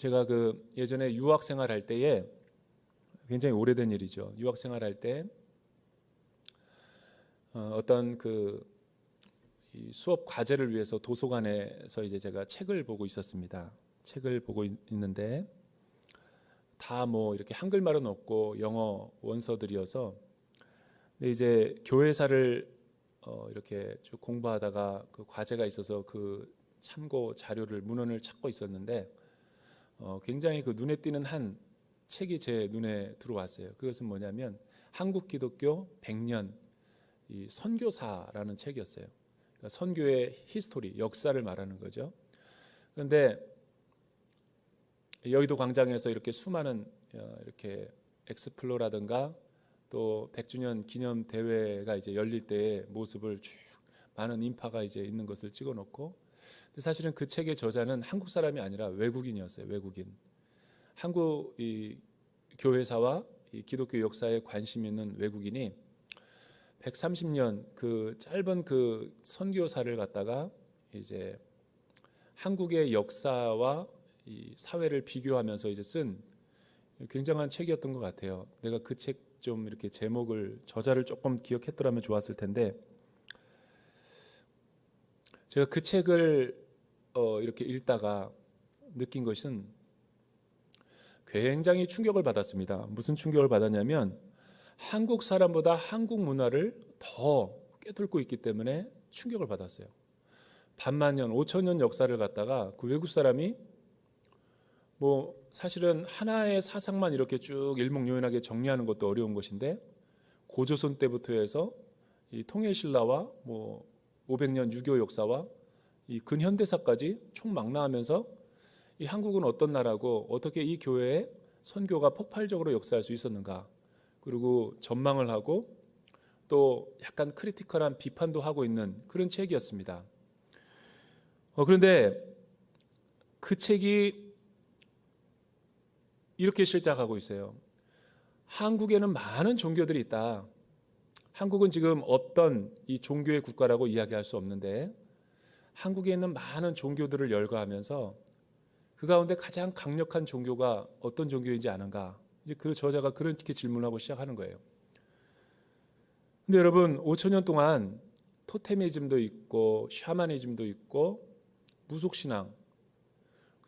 제가 예전에 유학 생활할 때에, 굉장히 오래된 일이죠. 유학 생활할 때 어떤 이 수업 과제를 위해서 도서관에서 이제 제가 책을 보고 있었습니다. 책을 보고 있는데 다 뭐 이렇게 한글말은 없고 영어 원서들이어서, 근데 이제 교회사를 이렇게 쭉 공부하다가 그 과제가 있어서 그 참고 자료를 문헌을 찾고 있었는데 굉장히 눈에 띄는 한 책이 제 눈에 들어왔어요. 그것은 뭐냐면 한국 기독교 100년 이 선교사라는 책이었어요. 그러니까 선교의 히스토리, 역사를 말하는 거죠. 그런데 여의도 광장에서 이렇게 수많은 이렇게 엑스플로라든가 또 100주년 기념 대회가 이제 열릴 때의 모습을 쭉 많은 인파가 이제 있는 것을 찍어놓고, 근데 사실은 그 책의 저자는 한국 사람이 아니라 외국인이었어요. 외국인. 한국 이 교회사와 이 기독교 역사에 관심 있는 외국인이 130년 그 짧은 그 선교사를 갖다가 이제 한국의 역사와 이 사회를 비교하면서 이제 쓴 굉장한 책이었던 것 같아요. 내가 그 책 좀 이렇게 제목을, 저자를 조금 기억했더라면 좋았을 텐데, 제가 그 책을 이렇게 읽다가 느낀 것은 굉장히 충격을 받았습니다. 무슨 충격을 받았냐면 한국 사람보다 한국 문화를 더 꿰뚫고 있기 때문에 충격을 받았어요. 반만년, 5천년 역사를 갖다가 그 외국 사람이 뭐 사실은 하나의 사상만 이렇게 쭉 일목요연하게 정리하는 것도 어려운 것인데, 고조선 때부터 해서 이 통일신라와 뭐 500년 유교 역사와 이 근현대사까지 총망라하면서 이 한국은 어떤 나라고 어떻게 이 교회에 선교가 폭발적으로 역사할 수 있었는가, 그리고 전망을 하고 또 약간 크리티컬한 비판도 하고 있는 그런 책이었습니다. 그런데 그 책이 이렇게 시작하고 있어요. 한국에는 많은 종교들이 있다. 한국은 지금 어떤 이 종교의 국가라고 이야기할 수 없는데 한국에 있는 많은 종교들을 열거하면서 그 가운데 가장 강력한 종교가 어떤 종교인지 아는가? 이제 그 저자가 그렇게 질문하고 시작하는 거예요. 근데 여러분, 5천년 동안 토테미즘도 있고 샤머니즘도 있고 무속신앙,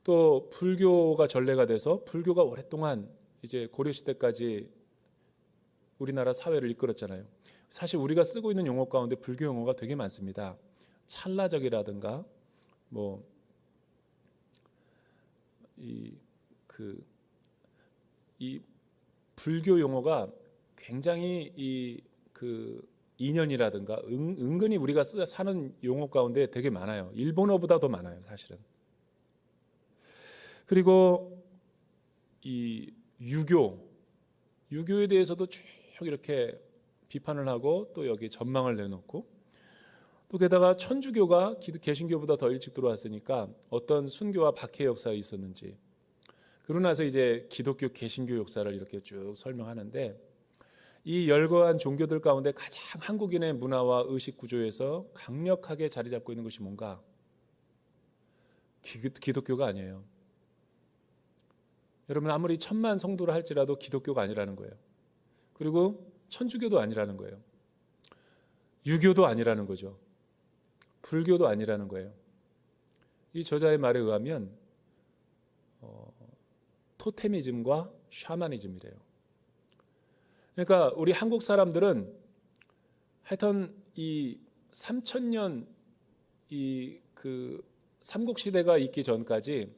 또 불교가 전례가 돼서 불교가 오랫동안 이제 고려시대까지 우리나라 사회를 이끌었잖아요. 사실 우리가 쓰고 있는 용어 가운데 불교 용어가 되게 많습니다. 찰나적이라든가 뭐 이 불교 용어가 굉장히 인연이라든가 은근히 우리가 사는 용어 가운데 되게 많아요. 일본어보다 더 많아요, 사실은. 그리고 이 유교에 대해서도 쭉 이렇게 비판을 하고 또 여기 전망을 내놓고, 또 게다가 천주교가 개신교보다 더 일찍 들어왔으니까 어떤 순교와 박해 역사가 있었는지, 그러고 나서 이제 기독교 개신교 역사를 이렇게 쭉 설명하는데, 이 열거한 종교들 가운데 가장 한국인의 문화와 의식 구조에서 강력하게 자리 잡고 있는 것이 뭔가? 기독교가 아니에요. 여러분, 아무리 1000만 성도를 할지라도 기독교가 아니라는 거예요. 그리고 천주교도 아니라는 거예요. 유교도 아니라는 거죠. 불교도 아니라는 거예요. 이 저자의 말에 의하면 토테미즘과 샤머니즘이래요. 그러니까 우리 한국 사람들은 하여튼 이 3000년 삼국시대가 있기 전까지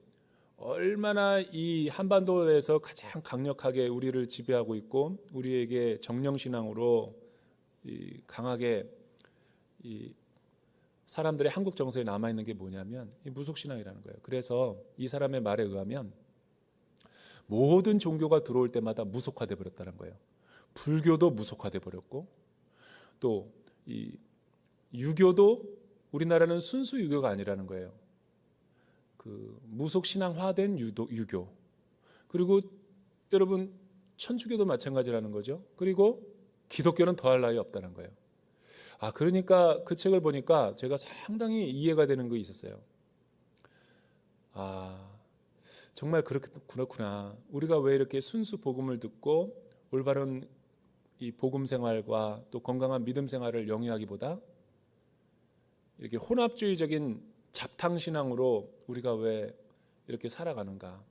얼마나 이 한반도에서 가장 강력하게 우리를 지배하고 있고 우리에게 정령신앙으로 강하게 이 사람들의 한국 정서에 남아있는 게 뭐냐면 이 무속신앙이라는 거예요. 그래서 이 사람의 말에 의하면 모든 종교가 들어올 때마다 무속화돼 버렸다는 거예요. 불교도 무속화돼 버렸고, 또 이 유교도 우리나라는 순수 유교가 아니라는 거예요. 무속신앙화된 유교. 그리고 여러분, 천주교도 마찬가지라는 거죠. 그리고 기독교는 더할 나위 없다는 거예요. 그러니까 그 책을 보니까 제가 상당히 이해가 되는 게 있었어요. 정말 그렇구나. 우리가 왜 이렇게 순수 복음을 듣고 올바른 이 복음 생활과 또 건강한 믿음 생활을 영위하기보다 이렇게 혼합주의적인 잡탕 신앙으로 우리가 왜 이렇게 살아가는가?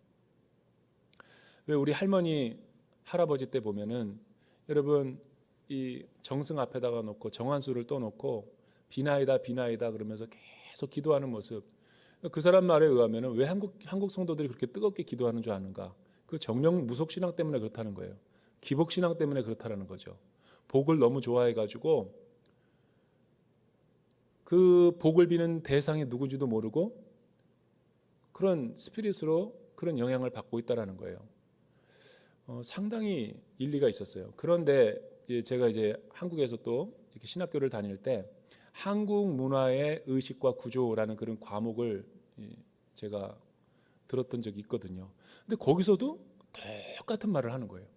왜 우리 할머니, 할아버지 때 보면은 여러분 이 정승 앞에다가 놓고 정한수를 떠놓고 비나이다 비나이다 그러면서 계속 기도하는 모습. 그 사람 말에 의하면은 왜 한국 성도들이 그렇게 뜨겁게 기도하는 줄 아는가? 그 정령 무속 신앙 때문에 그렇다는 거예요. 기복 신앙 때문에 그렇다는 거죠. 복을 너무 좋아해 가지고 그 복을 비는 대상이 누군지도 모르고 그런 스피릿으로 그런 영향을 받고 있다라는 거예요. 상당히 일리가 있었어요. 그런데 제가 이제 한국에서 또 이렇게 신학교를 다닐 때 한국 문화의 의식과 구조라는 그런 과목을 제가 들었던 적이 있거든요. 근데 거기서도 똑같은 말을 하는 거예요.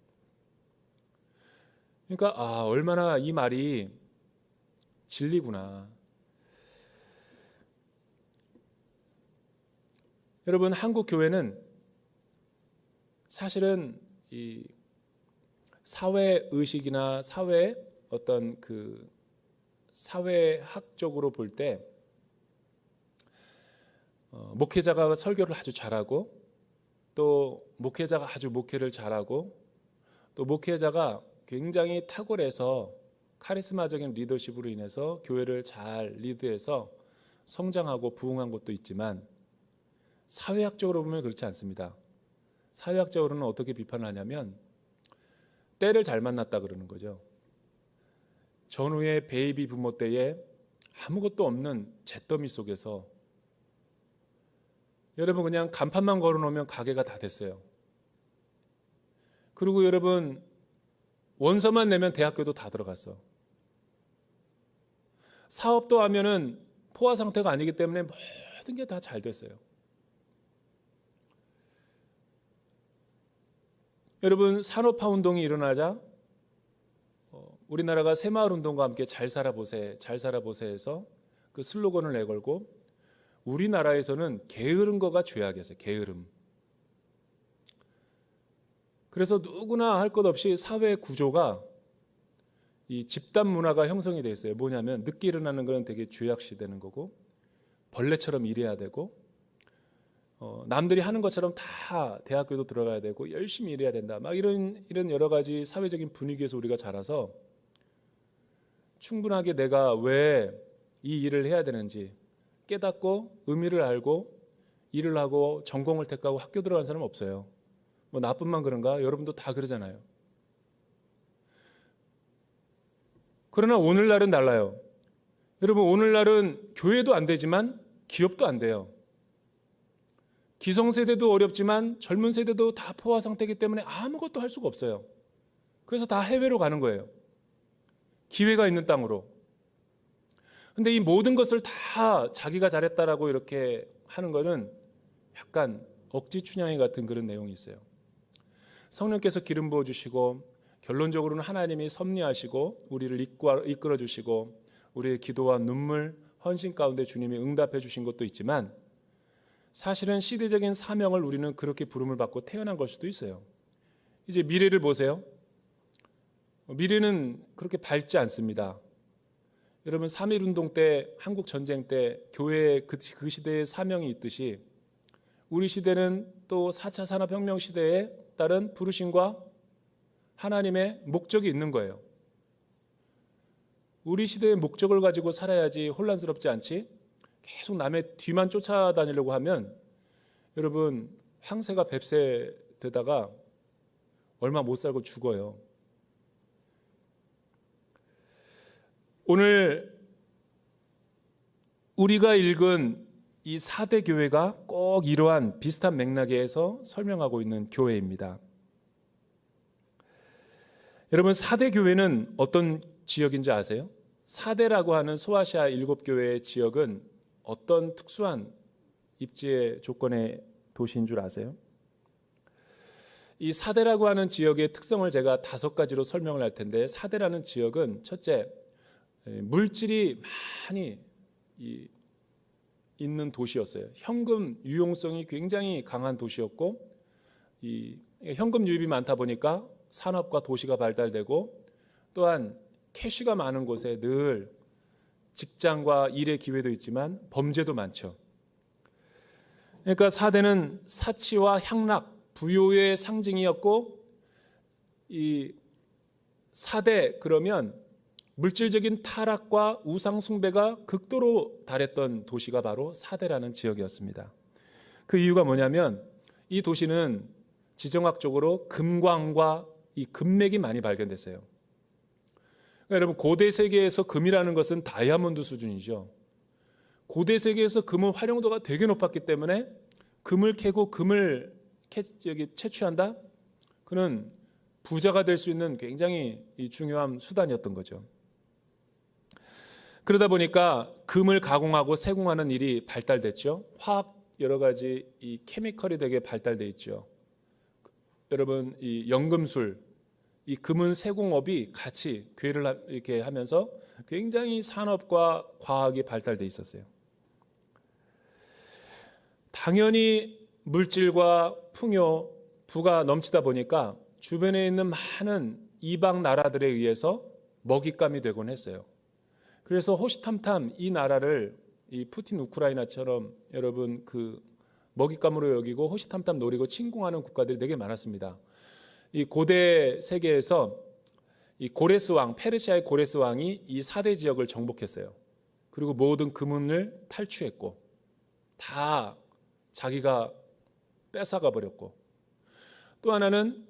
그러니까 얼마나 이 말이 진리구나. 여러분, 한국 교회는 사실은 이 사회 의식이나 사회 어떤 그 사회학적으로 볼 때 목회자가 설교를 아주 잘하고 또 목회자가 아주 목회를 잘하고 또 목회자가 굉장히 탁월해서 카리스마적인 리더십으로 인해서 교회를 잘 리드해서 성장하고 부흥한 것도 있지만 사회학적으로 보면 그렇지 않습니다. 사회학적으로는 어떻게 비판을 하냐면 때를 잘 만났다 그러는 거죠. 전후의 베이비 부모 때에 아무것도 없는 잿더미 속에서 여러분 그냥 간판만 걸어놓으면 가게가 다 됐어요. 그리고 여러분 원서만 내면 대학교도 다 들어갔어. 사업도 하면은 포화 상태가 아니기 때문에 모든 게 다 잘 됐어요. 여러분 산업화 운동이 일어나자 우리나라가 새마을 운동과 함께 잘 살아보세 해서 그 슬로건을 내걸고 우리나라에서는 게으른 거가 죄악이었어요. 게으름. 그래서 누구나 할 것 없이 사회 구조가 이 집단 문화가 형성이 되어 있어요. 뭐냐면 늦게 일어나는 건 되게 죄악시 되는 거고 벌레처럼 일해야 되고 남들이 하는 것처럼 다 대학교도 들어가야 되고 열심히 일해야 된다. 막 이런 여러 가지 사회적인 분위기에서 우리가 자라서 충분하게 내가 왜 이 일을 해야 되는지 깨닫고 의미를 알고 일을 하고 전공을 택하고 학교 들어간 사람 없어요. 뭐 나뿐만 그런가? 여러분도 다 그러잖아요. 그러나 오늘날은 달라요. 여러분 오늘날은 교회도 안 되지만 기업도 안 돼요. 기성세대도 어렵지만 젊은 세대도 다 포화 상태이기 때문에 아무것도 할 수가 없어요. 그래서 다 해외로 가는 거예요. 기회가 있는 땅으로. 근데 이 모든 것을 다 자기가 잘했다라고 이렇게 하는 거는 약간 억지 춘향이 같은 그런 내용이 있어요. 성령께서 기름 부어주시고 결론적으로는 하나님이 섭리하시고 우리를 이끌어 주시고 우리의 기도와 눈물, 헌신 가운데 주님이 응답해 주신 것도 있지만 사실은 시대적인 사명을 우리는 그렇게 부름을 받고 태어난 걸 수도 있어요. 이제 미래를 보세요. 미래는 그렇게 밝지 않습니다. 여러분 3.1운동 때 한국 전쟁 때 교회의 그 시대의 사명이 있듯이 우리 시대는 또 4차 산업혁명 시대에 따른 부르심과 하나님의 목적이 있는 거예요. 우리 시대의 목적을 가지고 살아야지 혼란스럽지 않지? 계속 남의 뒤만 쫓아다니려고 하면 여러분 황새가 뱁새 되다가 얼마 못 살고 죽어요. 오늘 우리가 읽은 이 4대 교회가 꼭 이러한 비슷한 맥락에서 설명하고 있는 교회입니다. 여러분 4대 교회는 어떤 지역인지 아세요? 4대라고 하는 소아시아 7교회의 지역은 어떤 특수한 입지의 조건의 도시인 줄 아세요? 이 4대라고 하는 지역의 특성을 제가 5가지로 설명을 할 텐데 4대라는 지역은 첫째, 물질이 많이 있는 도시였어요. 현금 유용성이 굉장히 강한 도시였고, 이 현금 유입이 많다 보니까 산업과 도시가 발달되고, 또한 캐시가 많은 곳에 늘 직장과 일의 기회도 있지만 범죄도 많죠. 그러니까 사대는 사치와 향락, 부요의 상징이었고, 이 사대 그러면 물질적인 타락과 우상 숭배가 극도로 달했던 도시가 바로 사대라는 지역이었습니다. 그 이유가 뭐냐면 이 도시는 지정학적으로 금광과 이 금맥이 많이 발견됐어요. 그러니까 여러분, 고대 세계에서 금이라는 것은 다이아몬드 수준이죠. 고대 세계에서 금은 활용도가 되게 높았기 때문에 금을 캐고 금을 채취한다? 그는 부자가 될 수 있는 굉장히 중요한 수단이었던 거죠. 그러다 보니까 금을 가공하고 세공하는 일이 발달됐죠. 화학 여러 가지 이 케미컬이 되게 발달돼 있죠. 여러분, 이 연금술, 이 금은 세공업이 같이 괴를 이렇게 하면서 굉장히 산업과 과학이 발달돼 있었어요. 당연히 물질과 풍요, 부가 넘치다 보니까 주변에 있는 많은 이방 나라들에 의해서 먹잇감이 되곤 했어요. 그래서 호시탐탐 이 나라를 이 푸틴 우크라이나처럼 여러분 그 먹잇감으로 여기고 호시탐탐 노리고 침공하는 국가들이 되게 많았습니다. 이 고대 세계에서 이 고레스 왕, 페르시아의 고레스 왕이 이 4대 지역을 정복했어요. 그리고 모든 금은을 탈취했고 다 자기가 뺏어가 버렸고, 또 하나는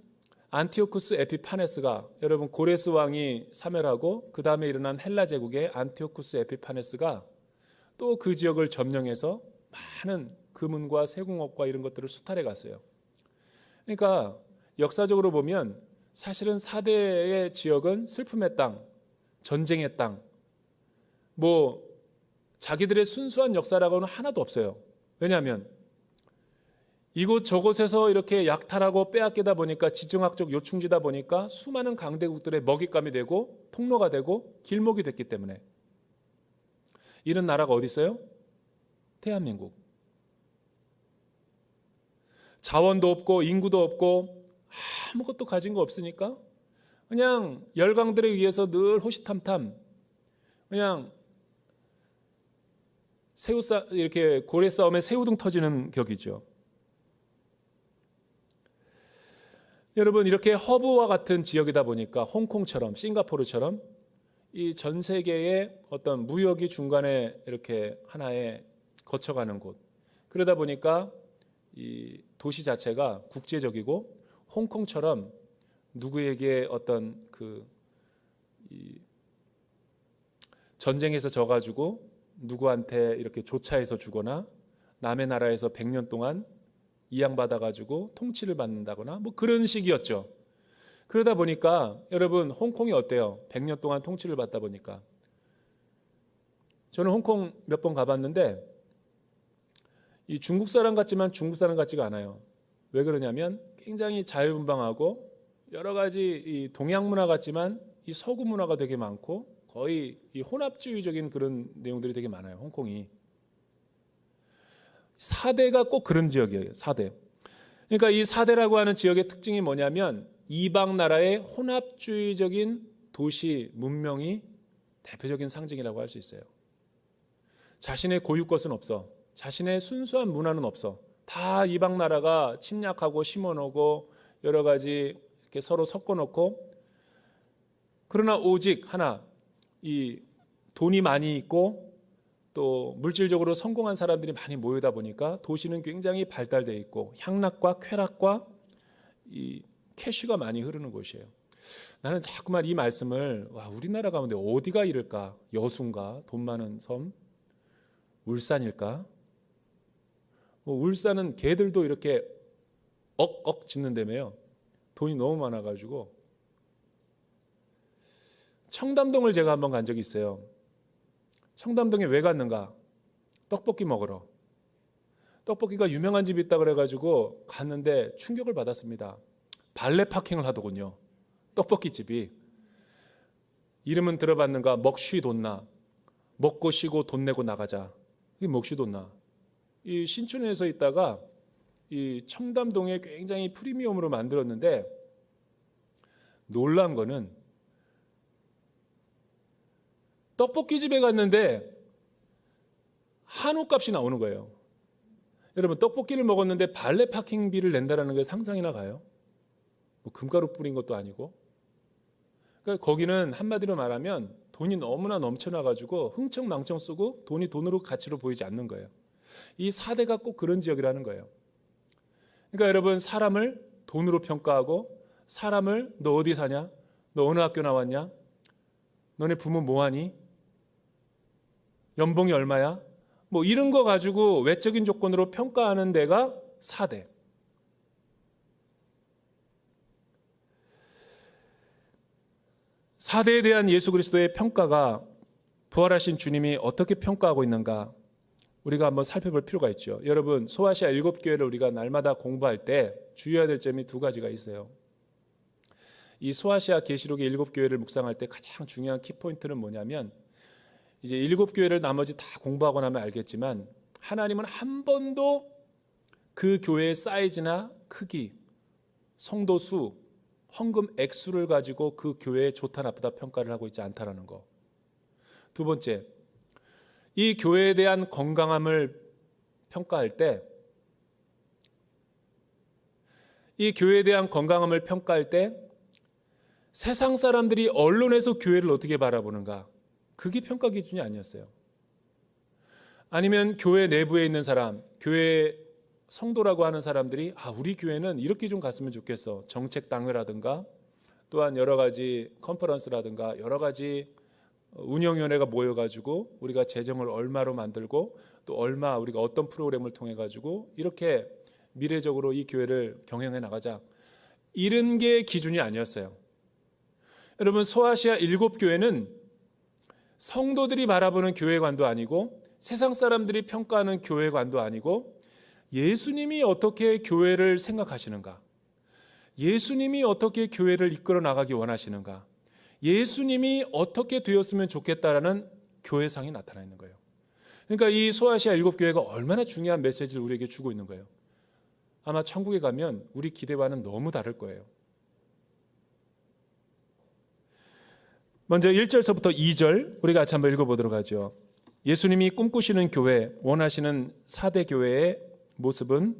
안티오쿠스 에피파네스가, 여러분 고레스 왕이 사멸하고 그 다음에 일어난 헬라 제국의 안티오쿠스 에피파네스가 또 그 지역을 점령해서 많은 금은과 세공업과 이런 것들을 수탈해 갔어요. 그러니까 역사적으로 보면 사실은 4대의 지역은 슬픔의 땅, 전쟁의 땅, 뭐 자기들의 순수한 역사라고는 하나도 없어요. 왜냐하면 이곳 저곳에서 이렇게 약탈하고 빼앗기다 보니까, 지정학적 요충지다 보니까 수많은 강대국들의 먹잇감이 되고 통로가 되고 길목이 됐기 때문에. 이런 나라가 어디 있어요? 대한민국. 자원도 없고 인구도 없고 아무것도 가진 거 없으니까 그냥 열강들에 의해서 늘 호시탐탐, 그냥 이렇게 고래 싸움에 새우등 터지는 격이죠. 여러분, 이렇게 허브와 같은 지역이다 보니까 홍콩처럼, 싱가포르처럼 이 전 세계의 어떤 무역이 중간에 이렇게 하나에 거쳐가는 곳. 그러다 보니까 이 도시 자체가 국제적이고, 홍콩처럼 누구에게 어떤 이 전쟁에서 져가지고 누구한테 이렇게 조차해서 주거나 남의 나라에서 100년 동안 이양받아가지고 통치를 받는다거나 뭐 그런 식이었죠. 그러다 보니까 여러분, 홍콩이 어때요? 100년 동안 통치를 받다 보니까. 저는 홍콩 몇 번 가봤는데 이 중국 사람 같지만 중국 사람 같지가 않아요. 왜 그러냐면 굉장히 자유분방하고 여러 가지 이 동양 문화 같지만 이 서구 문화가 되게 많고 거의 이 혼합주의적인 그런 내용들이 되게 많아요. 홍콩이. 4대가 꼭 그런 지역이에요. 4대. 그러니까 이 4대라고 하는 지역의 특징이 뭐냐면 이방 나라의 혼합주의적인 도시 문명이 대표적인 상징이라고 할 수 있어요. 자신의 고유 것은 없어. 자신의 순수한 문화는 없어. 다 이방 나라가 침략하고 심어놓고 여러 가지 이렇게 서로 섞어놓고, 그러나 오직 하나, 이 돈이 많이 있고 또 물질적으로 성공한 사람들이 많이 모이다 보니까 도시는 굉장히 발달되어 있고 향락과 쾌락과 이 캐시가 많이 흐르는 곳이에요. 나는 자꾸만 이 말씀을, 와, 우리나라 가운데 어디가 이럴까? 여수인가? 돈 많은 섬? 울산일까? 울산은 개들도 이렇게 억억 짖는다며요. 돈이 너무 많아가지고. 청담동을 제가 한번 간 적이 있어요. 청담동에 왜 갔는가? 떡볶이 먹으러. 떡볶이가 유명한 집이 있다 그래가지고 갔는데 충격을 받았습니다. 발레 파킹을 하더군요. 떡볶이 집이. 이름은 들어봤는가? 먹쉬 돈나. 먹고 쉬고 돈 내고 나가자. 이게 먹쉬 돈나. 이 신촌에서 있다가 이 청담동에 굉장히 프리미엄으로 만들었는데 놀란 거는 떡볶이 집에 갔는데 한우 값이 나오는 거예요. 여러분, 떡볶이를 먹었는데 발레 파킹비를 낸다라는 게 상상이나 가요? 뭐 금가루 뿌린 것도 아니고. 그러니까 거기는 한마디로 말하면 돈이 너무나 넘쳐나가지고 흥청망청 쓰고 돈이 돈으로 가치로 보이지 않는 거예요. 이 사대가 꼭 그런 지역이라는 거예요. 그러니까 여러분, 사람을 돈으로 평가하고 사람을 너 어디 사냐? 너 어느 학교 나왔냐? 너네 부모 뭐하니? 연봉이 얼마야? 뭐 이런 거 가지고 외적인 조건으로 평가하는 데가 사대. 사대에 대한 예수 그리스도의 평가가 부활하신 주님이 어떻게 평가하고 있는가 우리가 한번 살펴볼 필요가 있죠. 여러분, 소아시아 7교회를 우리가 날마다 공부할 때 주의해야 될 점이 두 가지가 있어요. 이 소아시아 계시록의 7교회를 묵상할 때 가장 중요한 키포인트는 뭐냐면, 이제 7교회를 나머지 다 공부하고 나면 알겠지만 하나님은 한 번도 그 교회의 사이즈나 크기, 성도 수, 헌금 액수를 가지고 그 교회의 좋다 나쁘다 평가를 하고 있지 않다라는 거. 두 번째, 이 교회에 대한 건강함을 평가할 때, 이 교회에 대한 건강함을 평가할 때 세상 사람들이 언론에서 교회를 어떻게 바라보는가, 그게 평가 기준이 아니었어요. 아니면 교회 내부에 있는 사람, 교회 성도라고 하는 사람들이 우리 교회는 이렇게 좀 갔으면 좋겠어. 정책 당회라든가 또한 여러 가지 컨퍼런스라든가 여러 가지 운영위원회가 모여가지고 우리가 재정을 얼마로 만들고 또 얼마 우리가 어떤 프로그램을 통해 가지고 이렇게 미래적으로 이 교회를 경영해 나가자, 이런 게 기준이 아니었어요. 여러분, 소아시아 7교회는 성도들이 바라보는 교회관도 아니고 세상 사람들이 평가하는 교회관도 아니고 예수님이 어떻게 교회를 생각하시는가, 예수님이 어떻게 교회를 이끌어 나가기 원하시는가, 예수님이 어떻게 되었으면 좋겠다라는 교회상이 나타나 있는 거예요. 그러니까 이 소아시아 7교회가 얼마나 중요한 메시지를 우리에게 주고 있는 거예요. 아마 천국에 가면 우리 기대와는 너무 다를 거예요. 먼저 1절서부터 2절 우리가 같이 한번 읽어보도록 하죠. 예수님이 꿈꾸시는 교회, 원하시는 4대 교회의 모습은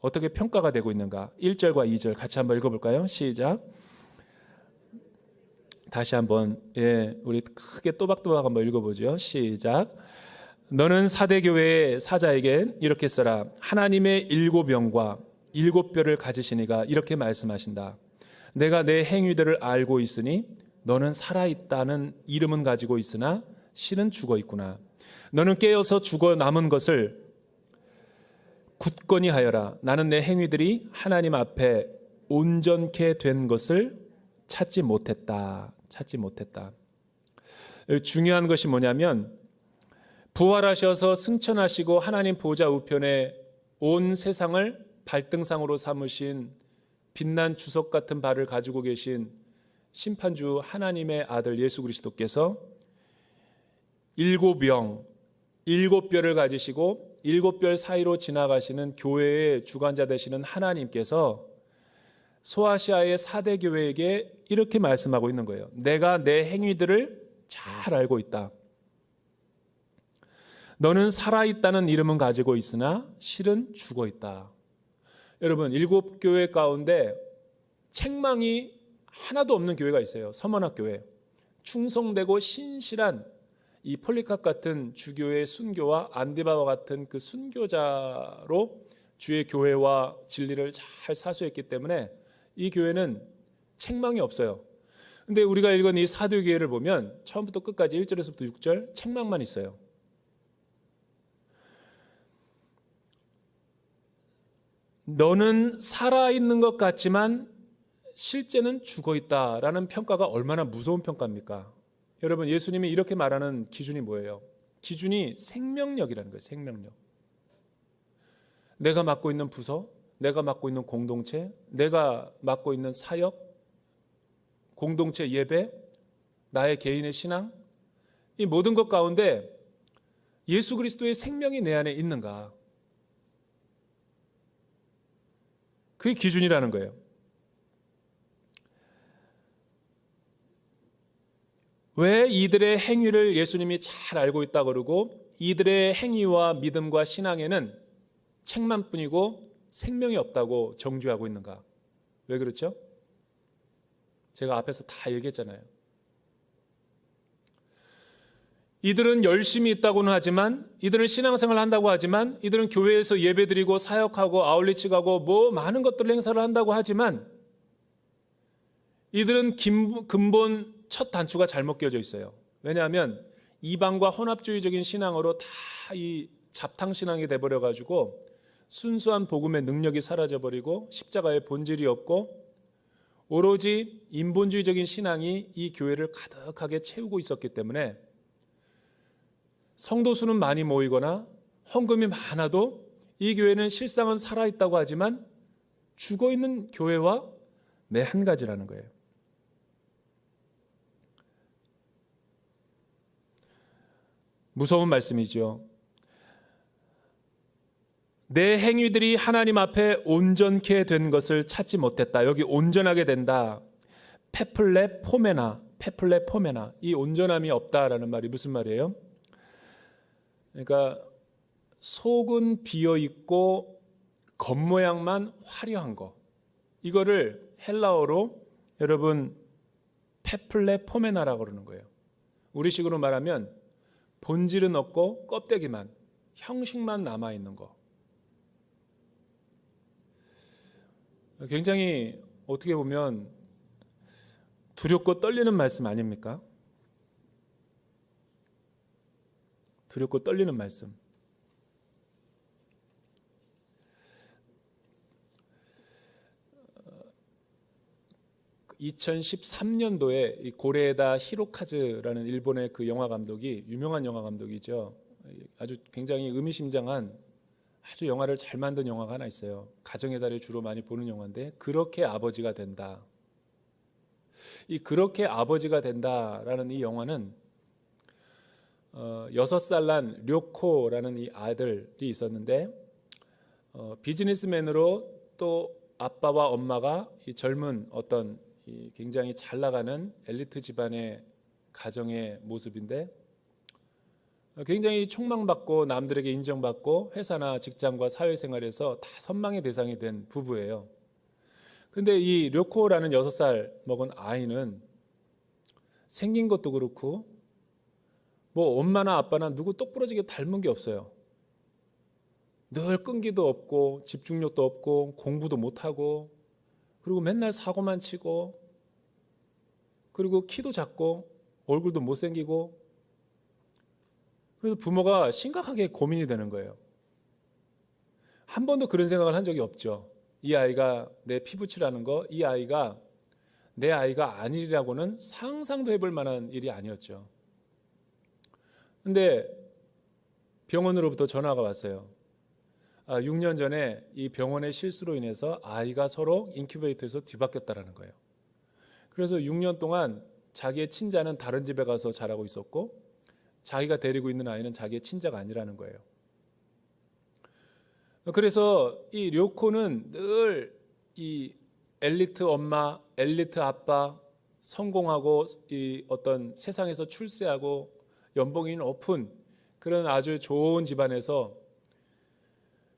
어떻게 평가가 되고 있는가, 1절과 2절 같이 한번 읽어볼까요? 시작. 다시 한번 우리 크게 또박또박 한번 읽어보죠. 시작. 너는 4대 교회의 사자에게 이렇게 써라. 하나님의 7영과 7뼈를 가지시니가 이렇게 말씀하신다. 내가 내 행위들을 알고 있으니 너는 살아있다는 이름은 가지고 있으나 실은 죽어 있구나. 너는 깨어서 죽어 남은 것을 굳건히 하여라. 나는 내 행위들이 하나님 앞에 온전케 된 것을 찾지 못했다. 중요한 것이 뭐냐면, 부활하셔서 승천하시고 하나님 보좌 우편에 온 세상을 발등상으로 삼으신 빛난 주석 같은 발을 가지고 계신 심판주 하나님의 아들 예수 그리스도께서 7영, 7뼈를 가지시고 7뼈 사이로 지나가시는 교회의 주관자 되시는 하나님께서 소아시아의 4대 교회에게 이렇게 말씀하고 있는 거예요. 내가 내 행위들을 잘 알고 있다. 너는 살아있다는 이름은 가지고 있으나 실은 죽어 있다. 여러분, 7교회 가운데 책망이 하나도 없는 교회가 있어요. 서머나 교회. 충성되고 신실한 이 폴리캅 같은 주교의 순교와 안디바와 같은 그 순교자로 주의 교회와 진리를 잘 사수했기 때문에 이 교회는 책망이 없어요. 근데 우리가 읽은 이 사도교회를 보면 처음부터 끝까지 1절에서부터 6절 책망만 있어요. 너는 살아있는 것 같지만 실제는 죽어있다라는 평가가 얼마나 무서운 평가입니까? 여러분, 예수님이 이렇게 말하는 기준이 뭐예요? 기준이 생명력이라는 거예요. 생명력. 내가 맡고 있는 부서, 내가 맡고 있는 공동체, 내가 맡고 있는 사역, 공동체 예배, 나의 개인의 신앙, 이 모든 것 가운데 예수 그리스도의 생명이 내 안에 있는가? 그게 기준이라는 거예요. 왜 이들의 행위를 예수님이 잘 알고 있다 그러고 이들의 행위와 믿음과 신앙에는 책망뿐이고 생명이 없다고 정죄하고 있는가? 왜 그렇죠? 제가 앞에서 다 얘기했잖아요. 이들은 열심히 있다고는 하지만, 이들은 신앙생활 한다고 하지만, 이들은 교회에서 예배드리고 사역하고 아울리치 가고 뭐 많은 것들 행사를 한다고 하지만, 이들은 근본 첫 단추가 잘못 끼워져 있어요. 왜냐하면 이방과 혼합주의적인 신앙으로 다 이 잡탕신앙이 돼버려가지고 순수한 복음의 능력이 사라져버리고 십자가의 본질이 없고 오로지 인본주의적인 신앙이 이 교회를 가득하게 채우고 있었기 때문에 성도 수는 많이 모이거나 헌금이 많아도 이 교회는 실상은 살아있다고 하지만 죽어있는 교회와 매 한 가지라는 거예요. 무서운 말씀이죠. 내 행위들이 하나님 앞에 온전케 된 것을 찾지 못했다. 여기 온전하게 된다. 페플레 포메나, 이 온전함이 없다라는 말이 무슨 말이에요? 그러니까 속은 비어 있고 겉모양만 화려한 거. 이거를 헬라어로 여러분 페플레 포메나라고 그러는 거예요. 우리식으로 말하면 본질은 없고 껍데기만, 형식만 남아 있는 거. 굉장히 어떻게 보면 두렵고 떨리는 말씀 아닙니까? 두렵고 떨리는 말씀. 그 2013년도에 이 고레에다 히로카즈라는 일본의 그 영화 감독이 유명한 영화 감독이죠. 아주 굉장히 의미심장한 아주 영화를 잘 만든 영화가 하나 있어요. 가정의 달을 주로 많이 보는 영화인데 그렇게 아버지가 된다. 이 그렇게 아버지가 된다라는 이 영화는 6살 난 료코라는 이 아들이 있었는데 비즈니스맨으로 또 아빠와 엄마가 이 젊은 어떤 이 굉장히 잘 나가는 엘리트 집안의 가정의 모습인데 굉장히 촉망받고 남들에게 인정받고 회사나 직장과 사회생활에서 다 선망의 대상이 된 부부예요. 근데 이 료코라는 6살 먹은 아이는 생긴 것도 그렇고 뭐 엄마나 아빠나 누구 똑부러지게 닮은 게 없어요. 늘 끈기도 없고 집중력도 없고 공부도 못하고 그리고 맨날 사고만 치고 그리고 키도 작고 얼굴도 못생기고 그래서 부모가 심각하게 고민이 되는 거예요. 한 번도 그런 생각을 한 적이 없죠. 이 아이가 내 피부치라는 거, 이 아이가 내 아이가 아니라고는 상상도 해볼 만한 일이 아니었죠. 근데 병원으로부터 전화가 왔어요. 6년 전에 이 병원의 실수로 인해서 아이가 서로 인큐베이터에서 뒤바뀌었다라는 거예요. 그래서 6년 동안 자기의 친자는 다른 집에 가서 자라고 있었고 자기가 데리고 있는 아이는 자기의 친자가 아니라는 거예요. 그래서 이 료코는 늘 이 엘리트 엄마, 엘리트 아빠, 성공하고 이 어떤 세상에서 출세하고 연봉이 높은 그런 아주 좋은 집안에서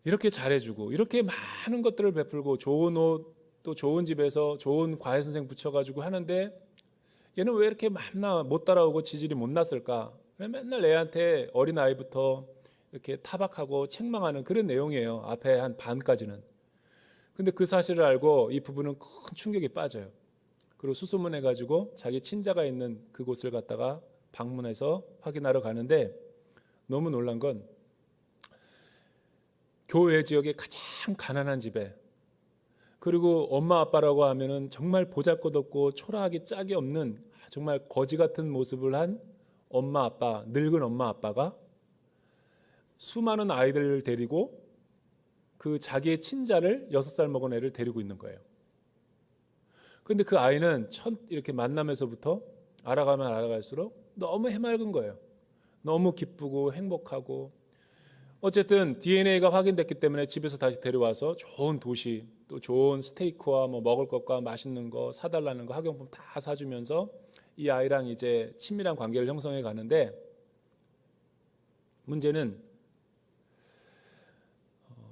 이렇게 잘해주고 이렇게 많은 것들을 베풀고 좋은 옷, 또 좋은 집에서 좋은 과외 선생 붙여가지고 하는데 얘는 왜 이렇게 만나 못 따라오고 지질이 못 났을까? 맨날 애한테 어린아이부터 이렇게 타박하고 책망하는 그런 내용이에요. 앞에 한 반까지는. 근데 그 사실을 알고 이 부부는 큰 충격에 빠져요. 그리고 수소문해가지고 자기 친자가 있는 그곳을 갔다가 방문해서 확인하러 가는데 너무 놀란 건 교외 지역의 가장 가난한 집에 그리고 엄마 아빠라고 하면은 정말 보잘것없고 초라하기 짝이 없는 정말 거지 같은 모습을 한 엄마 아빠, 늙은 엄마 아빠가 수많은 아이들을 데리고 그 자기의 친자를 6살 먹은 애를 데리고 있는 거예요. 근데 그 아이는 첫 이렇게 만남에서부터 알아가면 알아갈수록 너무 해맑은 거예요. 너무 기쁘고 행복하고 어쨌든 DNA가 확인됐기 때문에 집에서 다시 데려와서 좋은 도시 또 좋은 스테이크와 뭐 먹을 것과 맛있는 거 사달라는 거 학용품 다 사주면서 이 아이랑 이제 친밀한 관계를 형성해 가는데, 문제는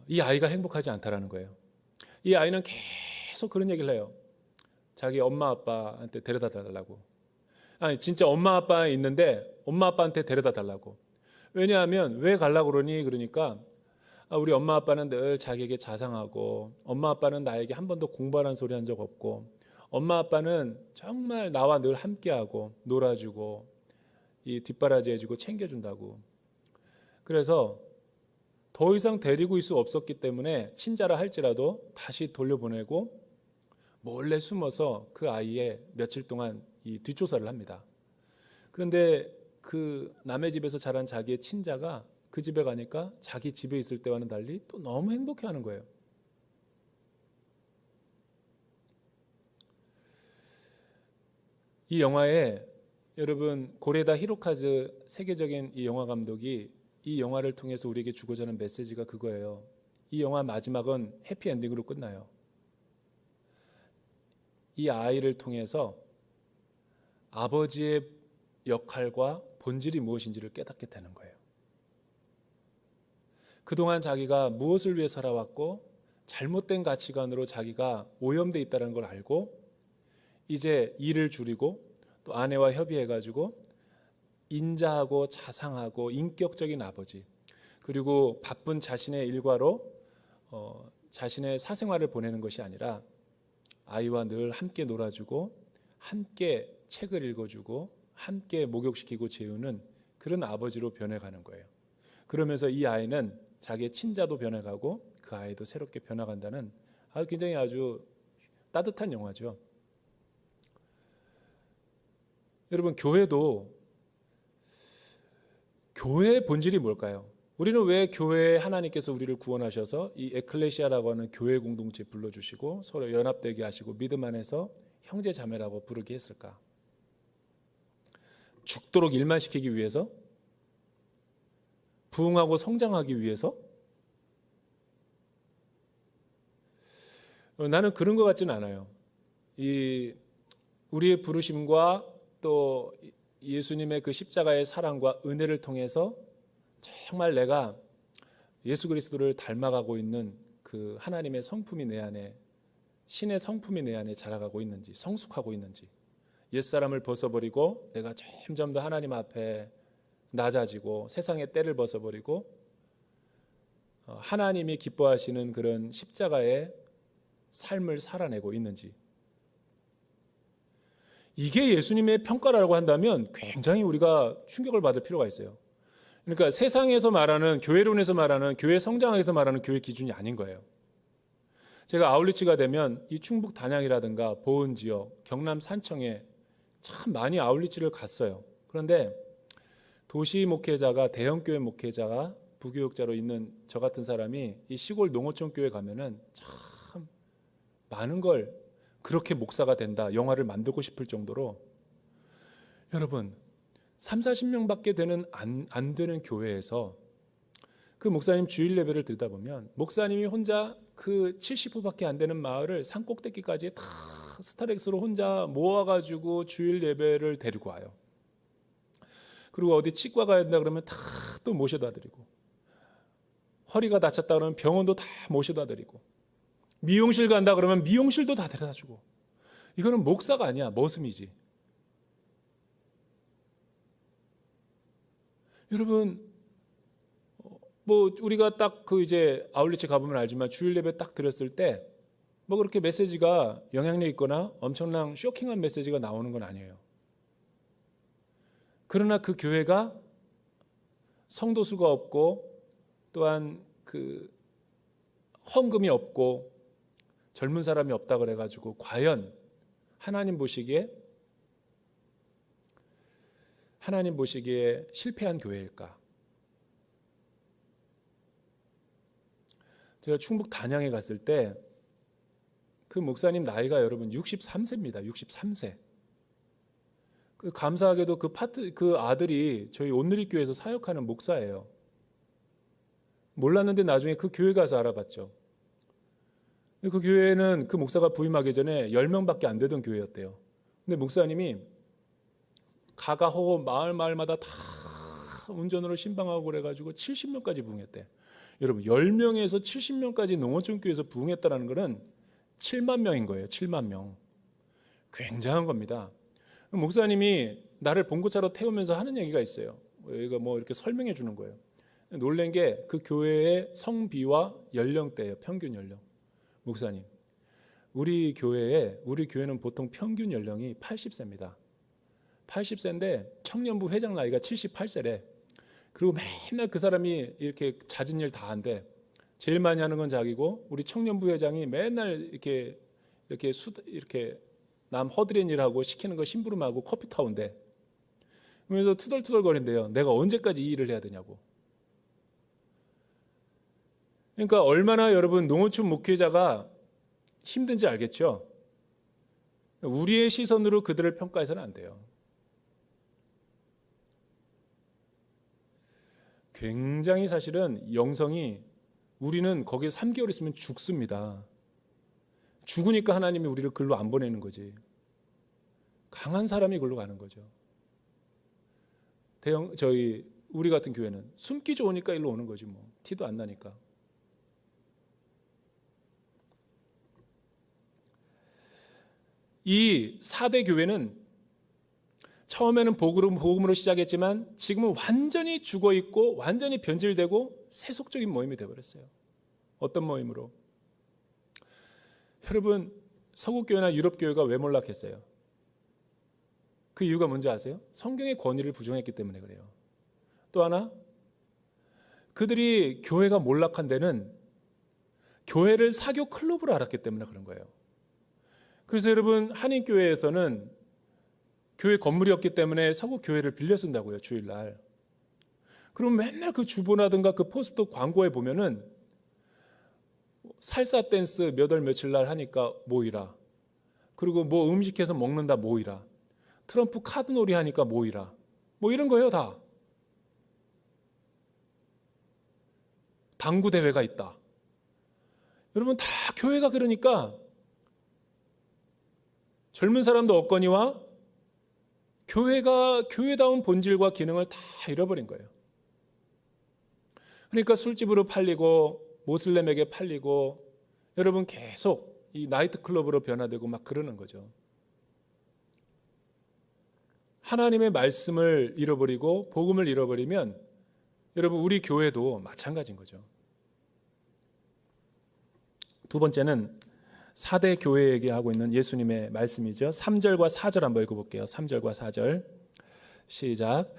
이 아이가 행복하지 않다라는 거예요. 이 아이는 계속 그런 얘기를 해요. 자기 엄마 아빠한테 데려다 달라고. 아니 진짜 엄마 아빠 있는데 엄마 아빠한테 데려다 달라고. 왜냐하면 왜 가려고 그러니? 그러니까 우리 엄마 아빠는 늘 자기에게 자상하고, 엄마 아빠는 나에게 한 번도 공부하라는 소리 한 적 없고, 엄마 아빠는 정말 나와 늘 함께하고 놀아주고 이 뒷바라지 해주고 챙겨준다고. 그래서 더 이상 데리고 있을 수 없었기 때문에 친자라 할지라도 다시 돌려보내고 몰래 숨어서 그 아이의 며칠 동안 이 뒷조사를 합니다. 그런데 그 남의 집에서 자란 자기의 친자가 그 집에 가니까 자기 집에 있을 때와는 달리 또 너무 행복해하는 거예요. 이 영화에 여러분 고레다 히로카즈 세계적인 이 영화 감독이 이 영화를 통해서 우리에게 주고자 하는 메시지가 그거예요. 이 영화 마지막은 해피엔딩으로 끝나요. 이 아이를 통해서 아버지의 역할과 본질이 무엇인지를 깨닫게 되는 거예요. 그동안 자기가 무엇을 위해 살아왔고 잘못된 가치관으로 자기가 오염되어 있다는 걸 알고 이제 일을 줄이고 또 아내와 협의해가지고 인자하고 자상하고 인격적인 아버지, 그리고 바쁜 자신의 일과로 자신의 사생활을 보내는 것이 아니라 아이와 늘 함께 놀아주고 함께 책을 읽어주고 함께 목욕시키고 재우는 그런 아버지로 변해가는 거예요. 그러면서 이 아이는 자기의 친자도 변해가고 그 아이도 새롭게 변해간다는 굉장히 아주 따뜻한 영화죠. 여러분, 교회의 본질이 뭘까요? 우리는 왜 교회에 하나님께서 우리를 구원하셔서 이 에클레시아라고 하는 교회 공동체 불러주시고 서로 연합되게 하시고 믿음 안에서 형제 자매라고 부르게 했을까? 죽도록 일만 시키기 위해서? 부흥하고 성장하기 위해서? 나는 그런 것 같지는 않아요. 우리의 부르심과 또 예수님의 그 십자가의 사랑과 은혜를 통해서 정말 내가 예수 그리스도를 닮아가고 있는 그 하나님의 성품이 내 안에, 신의 성품이 내 안에 자라가고 있는지, 성숙하고 있는지, 옛사람을 벗어버리고 내가 점점 더 하나님 앞에 낮아지고 세상의 때를 벗어버리고 하나님이 기뻐하시는 그런 십자가의 삶을 살아내고 있는지, 이게 예수님의 평가라고 한다면 굉장히 우리가 충격을 받을 필요가 있어요. 그러니까 세상에서 말하는, 교회론에서 말하는, 교회 성장에서 말하는 교회 기준이 아닌 거예요. 제가 아울리치가 되면 이 충북 단양이라든가 보은 지역, 경남 산청에 참 많이 아울리치를 갔어요. 그런데 도시 목회자가, 대형교회 목회자가 부교육자로 있는 저 같은 사람이 이 시골 농어촌 교회 가면은 참 많은 걸, 그렇게 목사가 된다, 영화를 만들고 싶을 정도로, 여러분 30-40명밖에 안 되는 교회에서 그 목사님 주일 예배를 듣다 보면 목사님이 혼자 그 70호밖에 안 되는 마을을 산 꼭대기까지 다 스타렉스로 혼자 모아가지고 주일 예배를 데리고 와요. 그리고 어디 치과 가야 된다 그러면 다 또 모셔다 드리고, 허리가 다쳤다 그러면 병원도 다 모셔다 드리고, 미용실 간다 그러면 미용실도 다 데려다 주고. 이거는 목사가 아니야, 머슴이지. 여러분, 뭐 우리가 딱 그 이제 아울리치 가보면 알지만 주일 예배 딱 드렸을 때 뭐 그렇게 메시지가 영향력 있거나 엄청난 쇼킹한 메시지가 나오는 건 아니에요. 그러나 그 교회가 성도 수가 없고 또한 그 헌금이 없고 젊은 사람이 없다 그래가지고 과연 하나님 보시기에 실패한 교회일까? 제가 충북 단양에 갔을 때 그 목사님 나이가 여러분 63세입니다. 63세. 감사하게도 그 아들이 저희 온누리교회에서 사역하는 목사예요. 몰랐는데 나중에 그 교회 가서 알아봤죠. 그 교회는 그 목사가 부임하기 전에 10명밖에 안 되던 교회였대요. 근데 목사님이 가가호 마을마다 다 운전으로 신방하고 그래가지고 70명까지 부흥했대. 여러분 10명에서 70명까지 농어촌교회에서 부흥했다는 것은 7만 명인 거예요. 7만 명. 굉장한 겁니다. 목사님이 나를 봉고차로 태우면서 하는 얘기가 있어요. 여기가 뭐 이렇게 설명해 주는 거예요. 놀란 게 그 교회의 성비와 연령대예요. 평균 연령. 목사님, 우리 교회는 보통 평균 연령이 80세입니다. 80세인데 청년부 회장 나이가 78세래. 그리고 맨날 그 사람이 이렇게 잦은 일 다 한대. 제일 많이 하는 건 자기고, 우리 청년부 회장이 맨날 이렇게 남 허드렛 일하고 시키는 거 심부름하고 커피 타온대. 그래서 투덜투덜거린대요. 내가 언제까지 이 일을 해야 되냐고. 그러니까 얼마나 여러분 농어촌 목회자가 힘든지 알겠죠? 우리의 시선으로 그들을 평가해서는 안 돼요. 굉장히 사실은 영성이, 우리는 거기에 3개월 있으면 죽습니다. 죽으니까 하나님이 우리를 글로 안 보내는 거지. 강한 사람이 글로 가는 거죠. 우리 같은 교회는 숨기 좋으니까 일로 오는 거지 뭐. 티도 안 나니까. 이 4대 교회는 처음에는 복음으로 시작했지만 지금은 완전히 죽어있고 완전히 변질되고 세속적인 모임이 되어버렸어요. 어떤 모임으로? 여러분, 서구교회나 유럽교회가 왜 몰락했어요? 그 이유가 뭔지 아세요? 성경의 권위를 부정했기 때문에 그래요. 또 하나, 그들이 교회가 몰락한 데는 교회를 사교 클럽으로 알았기 때문에 그런 거예요. 그래서 여러분, 한인교회에서는 교회 건물이 없기 때문에 서구교회를 빌려 쓴다고요, 주일날. 그럼 맨날 그 주보라든가 그 포스터 광고에 보면은 살사 댄스 몇 월 며칠 날 하니까 모이라. 그리고 뭐 음식해서 먹는다 모이라. 트럼프 카드놀이 하니까 모이라. 뭐 이런 거예요, 다. 당구 대회가 있다. 여러분, 다 교회가 그러니까 젊은 사람도 없거니와 교회가 교회다운 본질과 기능을 다 잃어버린 거예요. 그러니까 술집으로 팔리고 모슬렘에게 팔리고 여러분 계속 이 나이트클럽으로 변화되고 막 그러는 거죠. 하나님의 말씀을 잃어버리고 복음을 잃어버리면 여러분 우리 교회도 마찬가지인 거죠. 두 번째는 4대 교회에게 하고 있는 예수님의 말씀이죠. 3절과 4절 한번 읽어볼게요. 3절과 4절 시작.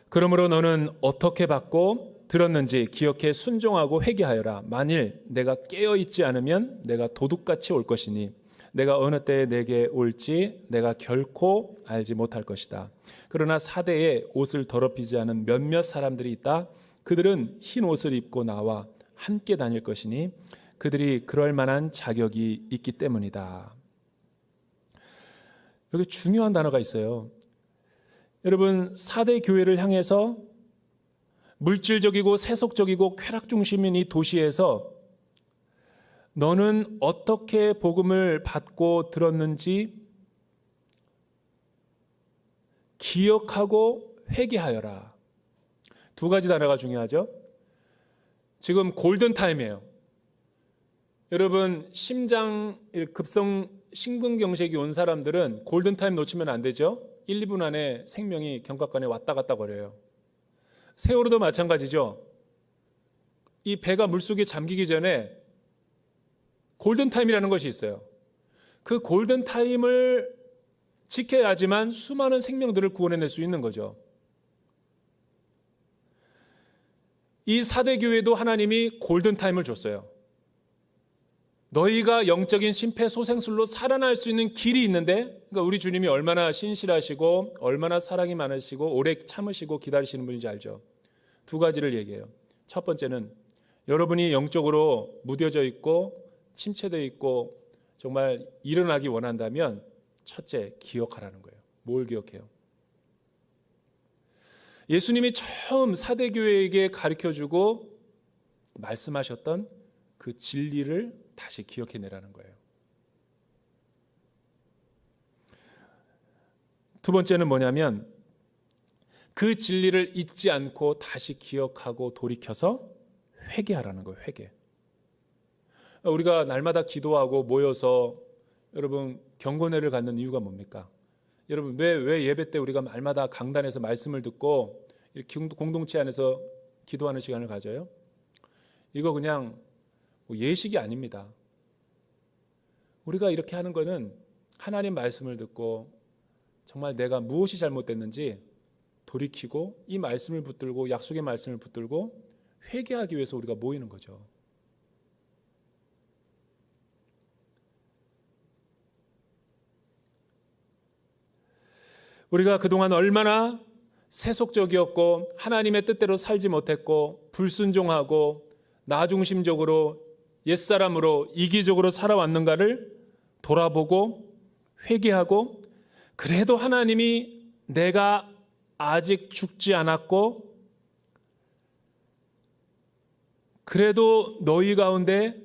그러므로 너는 어떻게 받고 들었는지 기억해 순종하고 회개하여라. 만일 내가 깨어있지 않으면 내가 도둑같이 올 것이니 내가 어느 때에 내게 올지 내가 결코 알지 못할 것이다. 그러나 4대에 옷을 더럽히지 않은 몇몇 사람들이 있다. 그들은 흰 옷을 입고 나와 함께 다닐 것이니 그들이 그럴 만한 자격이 있기 때문이다. 여기 중요한 단어가 있어요. 여러분 4대 교회를 향해서 물질적이고 세속적이고 쾌락 중심인 이 도시에서 너는 어떻게 복음을 받고 들었는지 기억하고 회개하여라. 두 가지 단어가 중요하죠. 지금 골든타임이에요. 여러분 심장 급성 심근경색이 온 사람들은 골든타임 놓치면 안 되죠. 1, 2분 안에 생명이 경각관에 왔다 갔다 거려요. 세월호도 마찬가지죠. 이 배가 물속에 잠기기 전에 골든타임이라는 것이 있어요. 그 골든타임을 지켜야지만 수많은 생명들을 구원해낼 수 있는 거죠. 이 4대 교회도 하나님이 골든타임을 줬어요. 너희가 영적인 심폐소생술로 살아날 수 있는 길이 있는데, 그러니까 우리 주님이 얼마나 신실하시고 얼마나 사랑이 많으시고 오래 참으시고 기다리시는 분인지 알죠. 두 가지를 얘기해요. 첫 번째는 여러분이 영적으로 무뎌져 있고 침체되어 있고 정말 일어나기 원한다면 첫째 기억하라는 거예요. 뭘 기억해요? 예수님이 처음 4대 교회에게 가르쳐주고 말씀하셨던 그 진리를 다시 기억해내라는 거예요. 두 번째는 뭐냐면 그 진리를 잊지 않고 다시 기억하고 돌이켜서 회개하라는 거예요. 회개. 우리가 날마다 기도하고 모여서 여러분 경건회를 갖는 이유가 뭡니까? 여러분 왜 예배 때 우리가 날마다 강단에서 말씀을 듣고 이렇게 공동체 안에서 기도하는 시간을 가져요? 이거 그냥 예식이 아닙니다. 우리가 이렇게 하는 거는 하나님 말씀을 듣고 정말 내가 무엇이 잘못됐는지 돌이키고 이 말씀을 붙들고 약속의 말씀을 붙들고 회개하기 위해서 우리가 모이는 거죠. 우리가 그동안 얼마나 세속적이었고 하나님의 뜻대로 살지 못했고 불순종하고 나중심적으로 옛사람으로 이기적으로 살아왔는가를 돌아보고 회개하고 그래도 하나님이 내가 아직 죽지 않았고 그래도 너희 가운데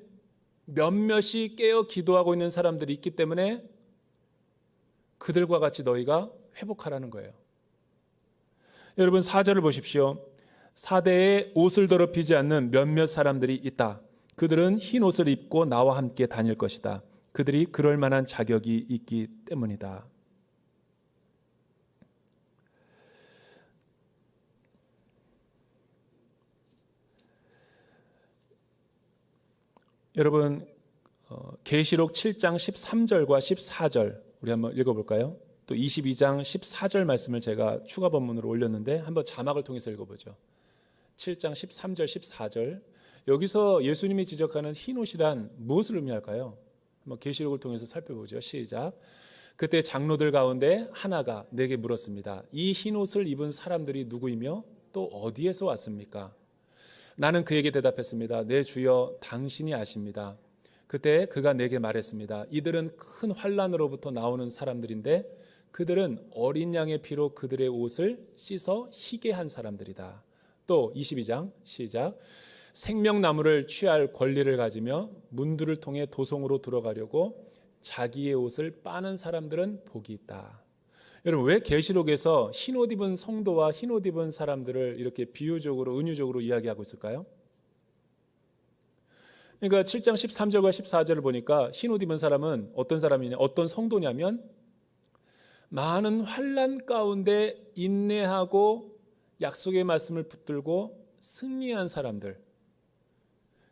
몇몇이 깨어 기도하고 있는 사람들이 있기 때문에 그들과 같이 너희가 회복하라는 거예요. 여러분 4절을 보십시오. 사대에 옷을 더럽히지 않는 몇몇 사람들이 있다. 그들은 흰 옷을 입고 나와 함께 다닐 것이다. 그들이 그럴 만한 자격이 있기 때문이다. 여러분 계시록 7장 13절과 14절 우리 한번 읽어볼까요? 또 22장 14절 말씀을 제가 추가 본문으로 올렸는데 한번 자막을 통해서 읽어보죠. 7장 13절 14절 여기서 예수님이 지적하는 흰옷이란 무엇을 의미할까요? 한번 계시록을 통해서 살펴보죠. 시작. 그때 장로들 가운데 하나가 내게 물었습니다. 이 흰옷을 입은 사람들이 누구이며 또 어디에서 왔습니까? 나는 그에게 대답했습니다. 내 주여 당신이 아십니다. 그때 그가 내게 말했습니다. 이들은 큰 환난으로부터 나오는 사람들인데 그들은 어린 양의 피로 그들의 옷을 씻어 희게 한 사람들이다. 또 22장 시작. 생명나무를 취할 권리를 가지며 문들을 통해 도성으로 들어가려고 자기의 옷을 빠는 사람들은 복이 있다. 여러분 왜 계시록에서 흰옷 입은 성도와 흰옷 입은 사람들을 이렇게 비유적으로 은유적으로 이야기하고 있을까요? 그러니까 7장 13절과 14절을 보니까 흰옷 입은 사람은 어떤 사람이냐, 어떤 성도냐면 많은 환난 가운데 인내하고 약속의 말씀을 붙들고 승리한 사람들.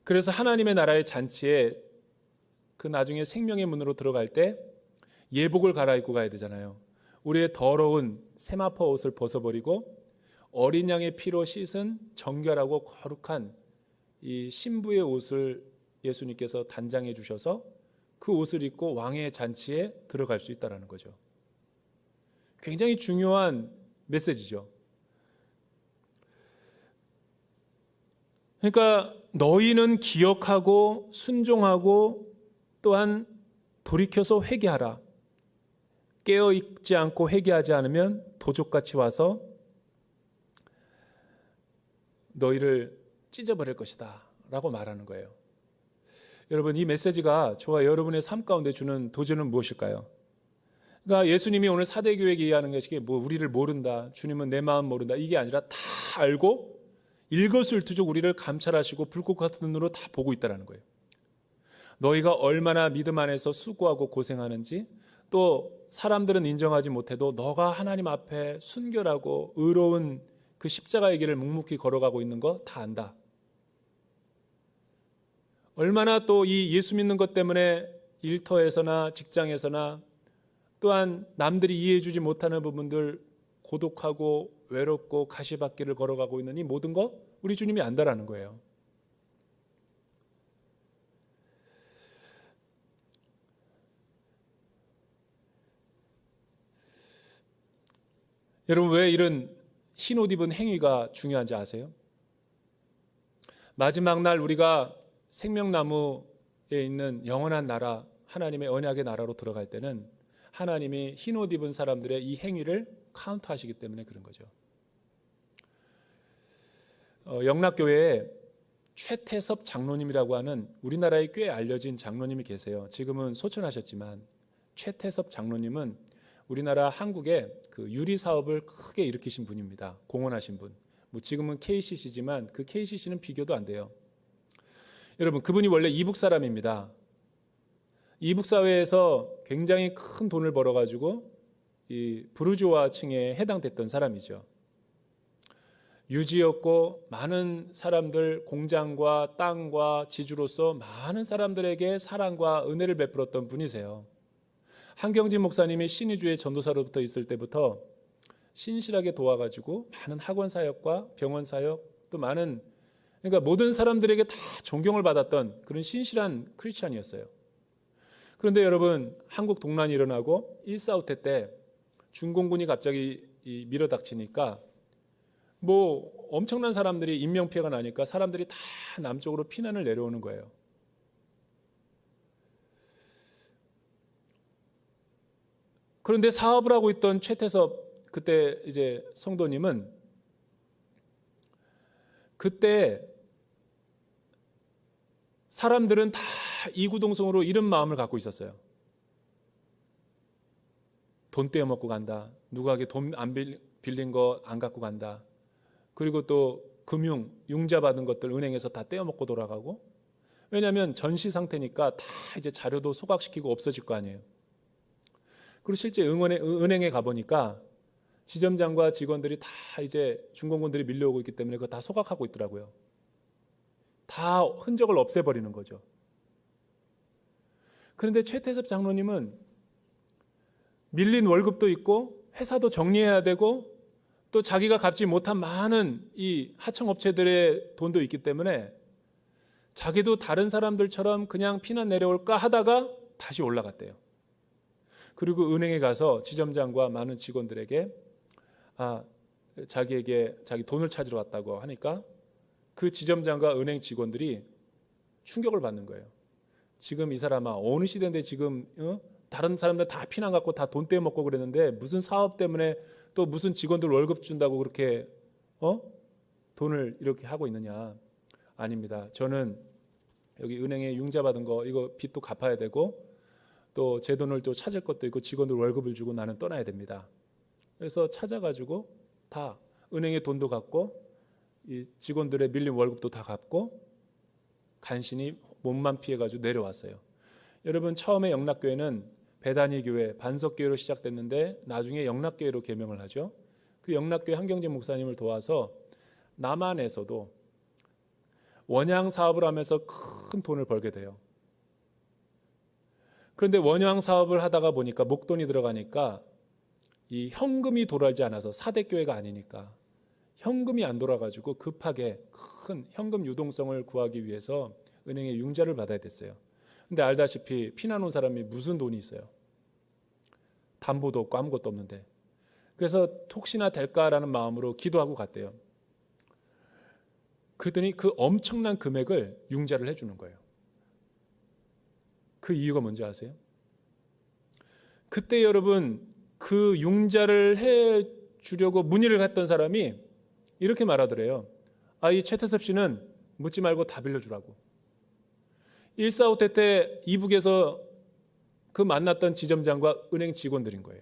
그래서 하나님의 나라의 잔치에 그 나중에 생명의 문으로 들어갈 때 예복을 갈아입고 가야 되잖아요. 우리의 더러운 세마포 옷을 벗어버리고 어린 양의 피로 씻은 정결하고 거룩한 이 신부의 옷을 예수님께서 단장해 주셔서 그 옷을 입고 왕의 잔치에 들어갈 수 있다는 거죠. 굉장히 중요한 메시지죠. 그러니까 너희는 기억하고 순종하고 또한 돌이켜서 회개하라. 깨어있지 않고 회개하지 않으면 도적같이 와서 너희를 찢어버릴 것이다 라고 말하는 거예요. 여러분 이 메시지가 저와 여러분의 삶 가운데 주는 도전은 무엇일까요? 그러니까 예수님이 오늘 사대교회에 얘기하는 것이 뭐 우리를 모른다, 주님은 내 마음 모른다 이게 아니라 다 알고 일거수일투족 우리를 감찰하시고 불꽃 같은 눈으로 다 보고 있다는 거예요. 너희가 얼마나 믿음 안에서 수고하고 고생하는지 또 사람들은 인정하지 못해도 너가 하나님 앞에 순결하고 의로운 그 십자가의 길을 묵묵히 걸어가고 있는 거 다 안다. 얼마나 또 이 예수 믿는 것 때문에 일터에서나 직장에서나 또한 남들이 이해해 주지 못하는 부분들 고독하고 외롭고 가시밭길을 걸어가고 있는 이 모든 거 우리 주님이 안다라는 거예요. 여러분 왜 이런 흰옷 입은 행위가 중요한지 아세요? 마지막 날 우리가 생명나무에 있는 영원한 나라 하나님의 언약의 나라로 들어갈 때는 하나님이 흰옷 입은 사람들의 이 행위를 카운트하시기 때문에 그런 거죠. 영락교회에 최태섭 장로님이라고 하는 우리나라에 꽤 알려진 장로님이 계세요. 지금은 소천하셨지만 최태섭 장로님은 우리나라 한국에 그 유리 사업을 크게 일으키신 분입니다. 공헌하신 분. 뭐 지금은 KCC지만 그 KCC는 비교도 안 돼요. 여러분, 그분이 원래 이북 사람입니다. 이북 사회에서 굉장히 큰 돈을 벌어가지고 이 부르주아층에 해당됐던 사람이죠. 유지였고 많은 사람들, 공장과 땅과 지주로서 많은 사람들에게 사랑과 은혜를 베풀었던 분이세요. 한경진 목사님이 신의주의 전도사로부터 있을 때부터 신실하게 도와가지고 많은 학원 사역과 병원 사역, 또 많은, 그러니까 모든 사람들에게 다 존경을 받았던 그런 신실한 크리스찬이었어요. 그런데 여러분, 한국 동란이 일어나고 1·4·5태 때 중공군이 갑자기 밀어닥치니까 뭐 엄청난 사람들이 인명피해가 나니까 사람들이 다 남쪽으로 피난을 내려오는 거예요. 그런데 사업을 하고 있던 최태섭 그때 이제 성도님은 그때 사람들은 다 이구동성으로 이런 마음을 갖고 있었어요. 돈 떼어먹고 간다. 누구에게 돈 안 빌린 거 안 갖고 간다. 그리고 또 금융, 융자 받은 것들 은행에서 다 떼어먹고 돌아가고. 왜냐하면 전시 상태니까 다 이제 자료도 소각시키고 없어질 거 아니에요. 그리고 실제 은행에 가보니까 지점장과 직원들이 다 이제 중공군들이 밀려오고 있기 때문에 그거 다 소각하고 있더라고요. 다 흔적을 없애버리는 거죠. 그런데 최태섭 장로님은 밀린 월급도 있고 회사도 정리해야 되고 또 자기가 갚지 못한 많은 이 하청업체들의 돈도 있기 때문에 자기도 다른 사람들처럼 그냥 피난 내려올까 하다가 다시 올라갔대요. 그리고 은행에 가서 지점장과 많은 직원들에게 자기에게 자기 돈을 찾으러 왔다고 하니까 그 지점장과 은행 직원들이 충격을 받는 거예요. 지금 이 사람아, 어느 시대인데 지금 다른 사람들 다 피난 갖고 다 돈 떼먹고 그랬는데 무슨 사업 때문에 또 무슨 직원들 월급 준다고 그렇게 돈을 이렇게 하고 있느냐. 아닙니다. 저는 여기 은행에 융자 받은 거 이거 빚도 갚아야 되고 또 제 돈을 또 찾을 것도 있고 직원들 월급을 주고 나는 떠나야 됩니다. 그래서 찾아가지고 다 은행에 돈도 갚고 이 직원들의 밀린 월급도 다 갚고 간신히 몸만 피해가지고 내려왔어요. 여러분, 처음에 영락교회는 베다니 교회, 반석교회로 시작됐는데 나중에 영락교회로 개명을 하죠. 그 영락교회 한경진 목사님을 도와서 남한에서도 원양 사업을 하면서 큰 돈을 벌게 돼요. 그런데 원양 사업을 하다가 보니까 목돈이 들어가니까 이 현금이 돌아오지 않아서 사대교회가 아니니까 현금이 안 돌아가지고 급하게 큰 현금 유동성을 구하기 위해서 은행에 융자를 받아야 됐어요. 근데 알다시피 피난 온 사람이 무슨 돈이 있어요? 담보도 없고 아무것도 없는데. 그래서 혹시나 될까라는 마음으로 기도하고 갔대요. 그랬더니 그 엄청난 금액을 융자를 해주는 거예요. 그 이유가 뭔지 아세요? 그때 여러분, 그 융자를 해주려고 문의를 했던 사람이 이렇게 말하더래요. 이 최태섭 씨는 묻지 말고 다 빌려주라고. 1·4·5태 때 이북에서 그 만났던 지점장과 은행 직원들인 거예요.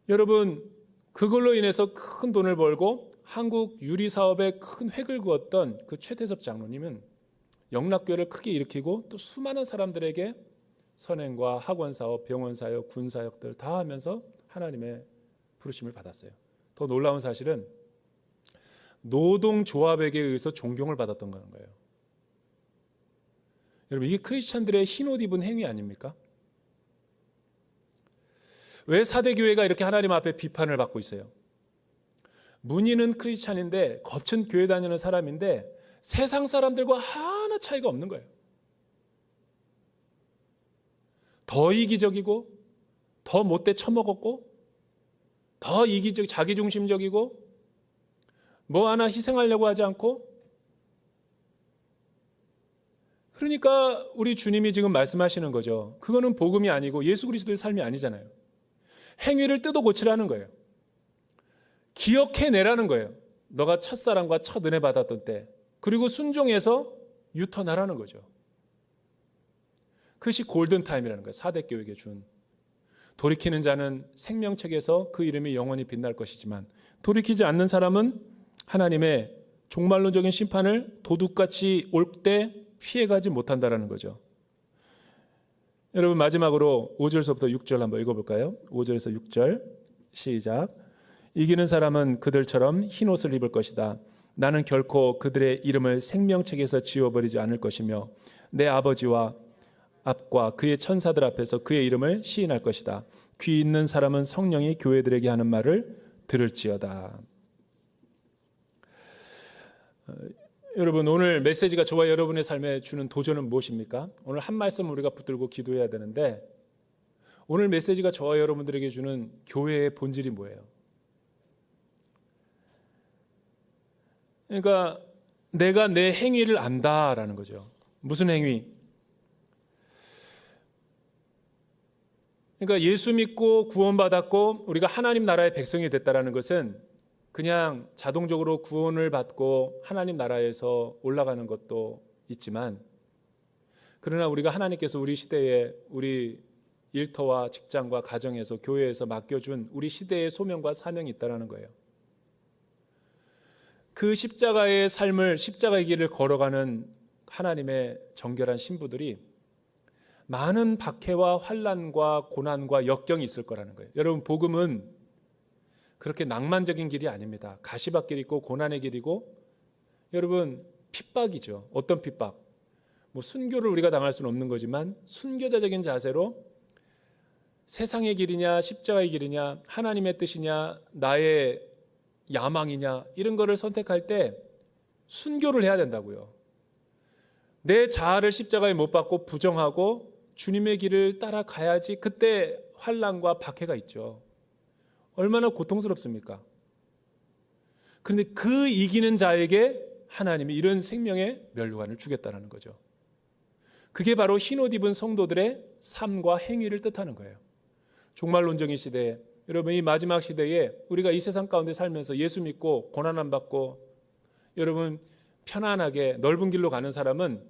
여러분, 그걸로 인해서 큰 돈을 벌고 한국 유리 사업에 큰 획을 그었던 그 최태섭 장로님은 영락교회를 크게 일으키고 또 수많은 사람들에게 선행과 학원 사업, 병원 사역, 군 사역들 다 하면서 하나님의 부르심을 받았어요. 더 놀라운 사실은 노동조합에게 의해서 존경을 받았던 거예요. 여러분, 이게 크리스찬들의 흰옷 입은 행위 아닙니까? 왜 사대교회가 이렇게 하나님 앞에 비판을 받고 있어요? 문의는 크리스찬인데 거친 교회 다니는 사람인데 세상 사람들과 하나 차이가 없는 거예요. 더 이기적이고 더 못돼 처먹었고 더 이기적, 자기중심적이고 뭐 하나 희생하려고 하지 않고. 그러니까 우리 주님이 지금 말씀하시는 거죠. 그거는 복음이 아니고 예수 그리스도의 삶이 아니잖아요. 행위를 뜯어 고치라는 거예요. 기억해내라는 거예요. 너가 첫사랑과 첫 은혜 받았던 때, 그리고 순종해서 유턴하라는 거죠. 그것이 골든타임이라는 거예요. 사대교회에게 준. 돌이키는 자는 생명책에서 그 이름이 영원히 빛날 것이지만 돌이키지 않는 사람은 하나님의 종말론적인 심판을 도둑같이 올 때 피해가지 못한다는 거죠. 여러분, 마지막으로 5절서부터 6절 한번 읽어볼까요? 5절에서 6절 시작. 이기는 사람은 그들처럼 흰옷을 입을 것이다. 나는 결코 그들의 이름을 생명책에서 지워버리지 않을 것이며 내 아버지와 앞과 그의 천사들 앞에서 그의 이름을 시인할 것이다. 귀 있는 사람은 성령이 교회들에게 하는 말을 들을지어다. 여러분, 오늘 메시지가 저와 여러분의 삶에 주는 도전은 무엇입니까? 오늘 한 말씀 우리가 붙들고 기도해야 되는데, 오늘 메시지가 저와 여러분들에게 주는 교회의 본질이 뭐예요? 그러니까 내가 내 행위를 안다라는 거죠. 무슨 행위? 그러니까 예수 믿고 구원받았고 우리가 하나님 나라의 백성이 됐다라는 것은 그냥 자동적으로 구원을 받고 하나님 나라에서 올라가는 것도 있지만, 그러나 우리가 하나님께서 우리 시대에 우리 일터와 직장과 가정에서 교회에서 맡겨준 우리 시대의 소명과 사명이 있다는 거예요. 그 십자가의 삶을, 십자가의 길을 걸어가는 하나님의 정결한 신부들이 많은 박해와 환난과 고난과 역경이 있을 거라는 거예요. 여러분, 복음은 그렇게 낭만적인 길이 아닙니다. 가시밭길 있고 고난의 길이고, 여러분, 핍박이죠. 어떤 핍박? 뭐 순교를 우리가 당할 수는 없는 거지만 순교자적인 자세로 세상의 길이냐 십자가의 길이냐 하나님의 뜻이냐 나의 야망이냐 이런 거를 선택할 때 순교를 해야 된다고요. 내 자아를 십자가에 못 박고 부정하고 주님의 길을 따라가야지. 그때 환난과 박해가 있죠. 얼마나 고통스럽습니까? 그런데 그 이기는 자에게 하나님이 이런 생명의 면류관을 주겠다는 거죠. 그게 바로 흰옷 입은 성도들의 삶과 행위를 뜻하는 거예요. 종말론적인 시대에, 여러분, 이 마지막 시대에 우리가 이 세상 가운데 살면서 예수 믿고 고난 안 받고 여러분 편안하게 넓은 길로 가는 사람은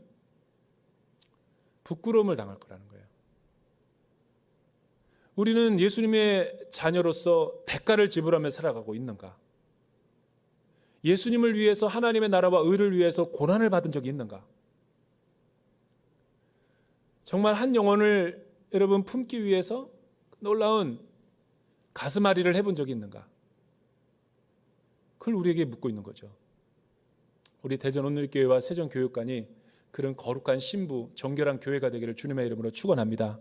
부끄러움을 당할 거라는 거예요. 우리는 예수님의 자녀로서 대가를 지불하며 살아가고 있는가? 예수님을 위해서, 하나님의 나라와 의를 위해서 고난을 받은 적이 있는가? 정말 한 영혼을 여러분 품기 위해서 놀라운 가슴앓이를 해본 적이 있는가? 그걸 우리에게 묻고 있는 거죠. 우리 대전온누리교회와 세전교육관이 그런 거룩한 신부, 정결한 교회가 되기를 주님의 이름으로 축원합니다.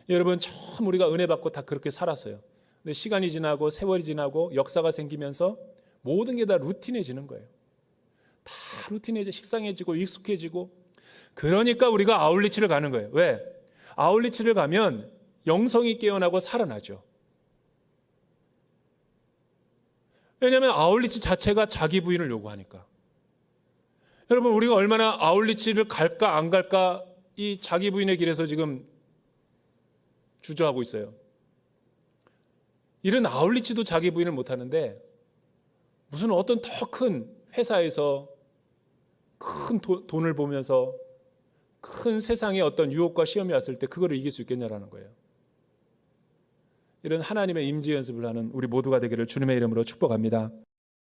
여러분, 처음 우리가 은혜 받고 다 그렇게 살았어요. 근데 시간이 지나고 세월이 지나고 역사가 생기면서 모든 게 다 루틴해지는 거예요. 다 루틴해져, 식상해지고 익숙해지고. 그러니까 우리가 아울리치를 가는 거예요. 왜? 아울리치를 가면 영성이 깨어나고 살아나죠. 왜냐하면 아울리치 자체가 자기 부인을 요구하니까. 여러분, 우리가 얼마나 아울리치를 갈까 안 갈까 이 자기 부인의 길에서 지금 주저하고 있어요. 이런 아울리치도 자기 부인을 못하는데 무슨 어떤 더 큰 회사에서 큰 돈을 보면서 큰 세상의 어떤 유혹과 시험이 왔을 때 그거를 이길 수 있겠냐라는 거예요. 이런 하나님의 임재 연습을 하는 우리 모두가 되기를 주님의 이름으로 축복합니다.